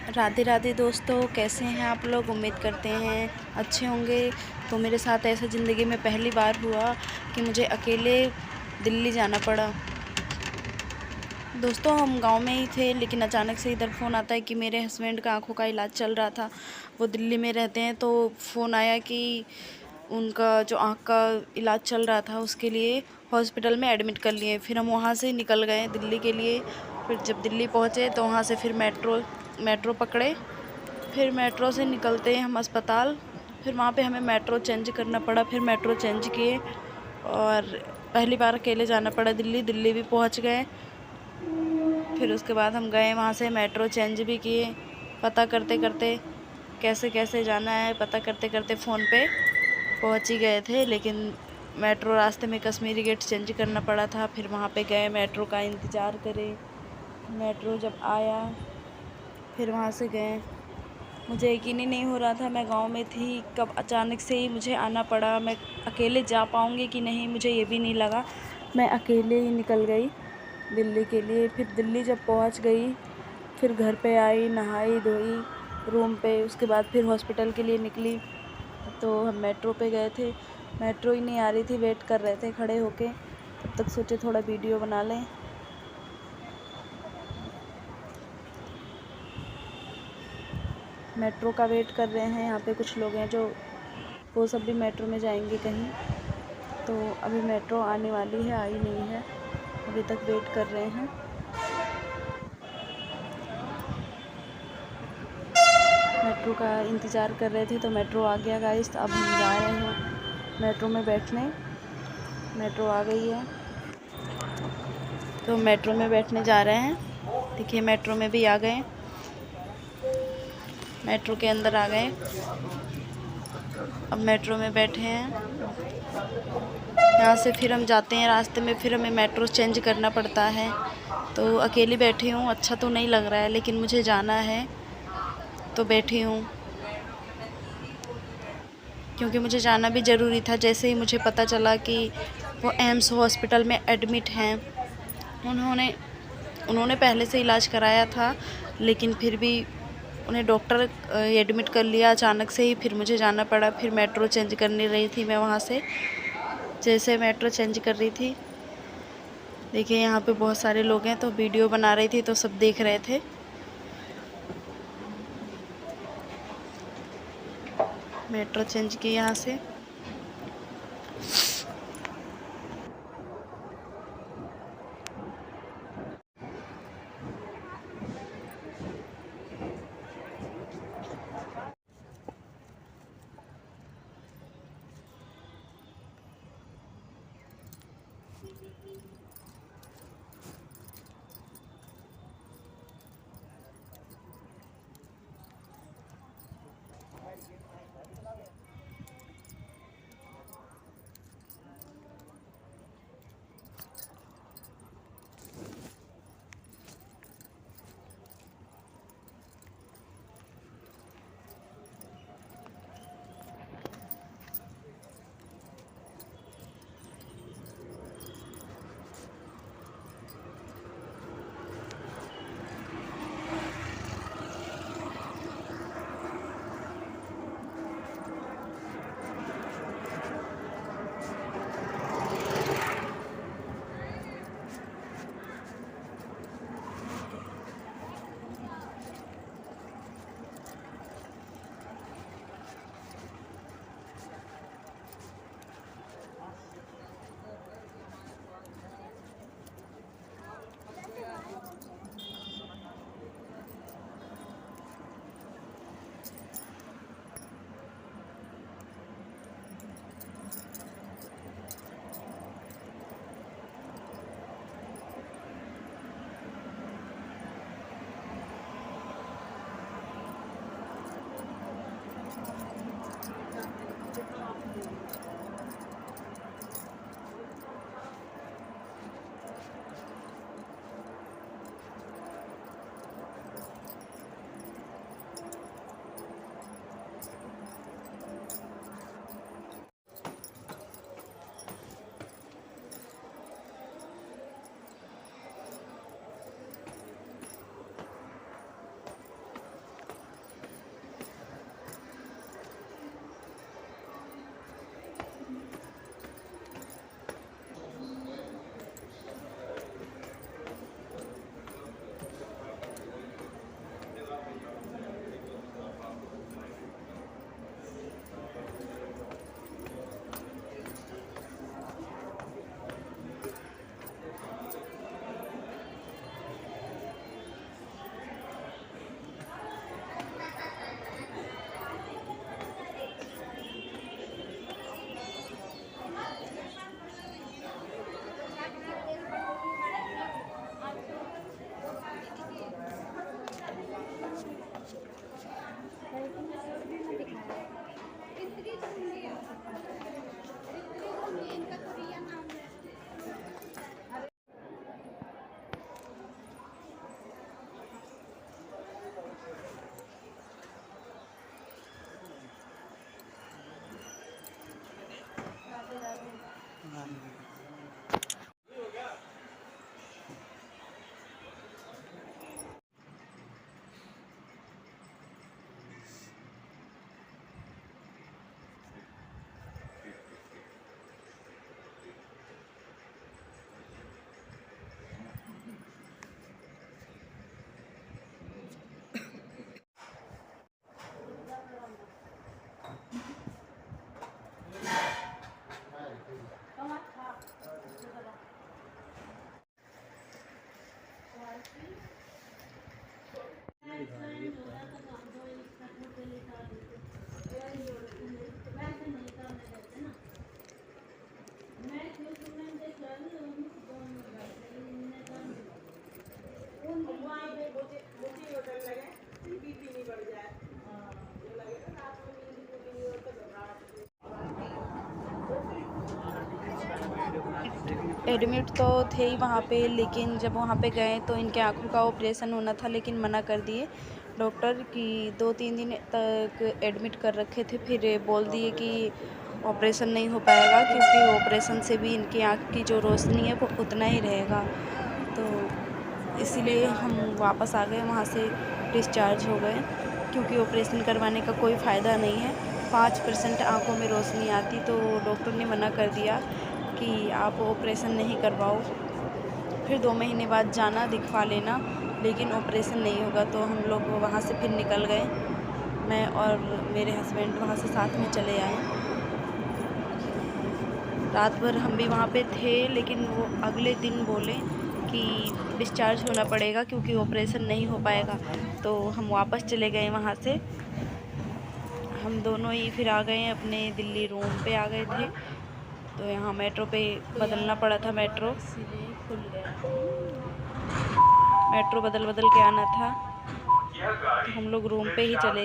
राधे राधे दोस्तों, कैसे हैं आप लोग। उम्मीद करते हैं अच्छे होंगे। तो मेरे साथ ऐसा ज़िंदगी में पहली बार हुआ कि मुझे अकेले दिल्ली जाना पड़ा। दोस्तों, हम गांव में ही थे, लेकिन अचानक से इधर फ़ोन आता है कि मेरे हस्बैंड का आँखों का इलाज चल रहा था। वो दिल्ली में रहते हैं, तो फ़ोन आया कि उनका जो आँख का इलाज चल रहा था उसके लिए हॉस्पिटल में एडमिट कर लिए। फिर हम वहाँ से निकल गए दिल्ली के लिए। फिर जब दिल्ली पहुँचे तो वहाँ से फिर मेट्रो पकड़े। फिर मेट्रो से निकलते हम अस्पताल। फिर वहाँ पे हमें मेट्रो चेंज करना पड़ा। फिर मेट्रो चेंज किए और पहली बार अकेले जाना पड़ा दिल्ली। दिल्ली भी पहुँच गए। फिर उसके बाद हम गए वहाँ से, मेट्रो चेंज भी किए। पता करते करते कैसे कैसे जाना है, पता करते करते फ़ोन पे पहुँच ही गए थे। लेकिन मेट्रो रास्ते में कश्मीरी गेट चेंज करना पड़ा था। फिर वहाँ पे गए, मेट्रो का इंतज़ार करे। मेट्रो जब आया फिर वहाँ से गए। मुझे यकीन ही नहीं हो रहा था, मैं गांव में थी, कब अचानक से ही मुझे आना पड़ा। मैं अकेले जा पाऊँगी कि नहीं, मुझे ये भी नहीं लगा। मैं अकेले ही निकल गई दिल्ली के लिए। फिर दिल्ली जब पहुंच गई, फिर घर पे आई, नहाई धोई रूम पे। उसके बाद फिर हॉस्पिटल के लिए निकली। तो हम मेट्रो पे गए थे। मेट्रो ही नहीं आ रही थी, वेट कर रहे थे खड़े होके। तब तक सोचे थोड़ा वीडियो बना लें। मेट्रो का वेट कर रहे हैं। यहाँ पे कुछ लोग हैं जो वो सब भी मेट्रो में जाएंगे कहीं। तो अभी मेट्रो आने वाली है, आई नहीं है, अभी तक वेट कर रहे हैं। मेट्रो का इंतज़ार कर रहे थे तो मेट्रो आ गया गाइस। अब हम जा रहे हैं मेट्रो में बैठने। मेट्रो आ गई है तो मेट्रो में बैठने जा रहे हैं। देखिए, मेट्रो में भी आ गए, मेट्रो के अंदर आ गए। अब मेट्रो में बैठे हैं। यहाँ से फिर हम जाते हैं, रास्ते में फिर हमें मेट्रो चेंज करना पड़ता है। तो अकेली बैठी हूँ, अच्छा तो नहीं लग रहा है, लेकिन मुझे जाना है तो बैठी हूँ, क्योंकि मुझे जाना भी ज़रूरी था। जैसे ही मुझे पता चला कि वो एम्स हॉस्पिटल में एडमिट हैं, उन्होंने उन्होंने पहले से इलाज कराया था, लेकिन फिर भी उन्हें डॉक्टर एडमिट कर लिया अचानक से ही। फिर मुझे जाना पड़ा। फिर मेट्रो चेंज करनी रही थी मैं वहाँ से। जैसे मेट्रो चेंज कर रही थी, देखिए यहाँ पे बहुत सारे लोग हैं, तो वीडियो बना रही थी तो सब देख रहे थे। मेट्रो चेंज की यहाँ से। एडमिट तो थे ही वहाँ पे, लेकिन जब वहाँ पे गए तो इनके आँखों का ऑपरेशन होना था, लेकिन मना कर दिए डॉक्टर कि 2-3 दिन तक एडमिट कर रखे थे। फिर बोल दिए कि ऑपरेशन नहीं हो पाएगा, क्योंकि ऑपरेशन से भी इनकी आँख की जो रोशनी है वो उतना ही रहेगा। तो इसीलिए हम वापस आ गए, वहाँ से डिस्चार्ज हो गए, क्योंकि ऑपरेशन करवाने का कोई फ़ायदा नहीं है। 5% आँखों में रोशनी आती, तो डॉक्टर ने मना कर दिया कि आप ऑपरेशन नहीं करवाओ, फिर 2 महीने बाद जाना दिखवा लेना, लेकिन ऑपरेशन नहीं होगा। तो हम लोग वहाँ से फिर निकल गए, मैं और मेरे हस्बैंड वहाँ से साथ में चले आए। रात भर हम भी वहाँ पे थे, लेकिन वो अगले दिन बोले कि डिस्चार्ज होना पड़ेगा, क्योंकि ऑपरेशन नहीं हो पाएगा। तो हम वापस चले गए वहाँ से। हम दोनों ही फिर आ गए अपने दिल्ली रूम पे आ गए थे। तो यहाँ मेट्रो पे बदलना पड़ा था, मेट्रो बदल के आना था। तो हम लोग रूम पे ही चले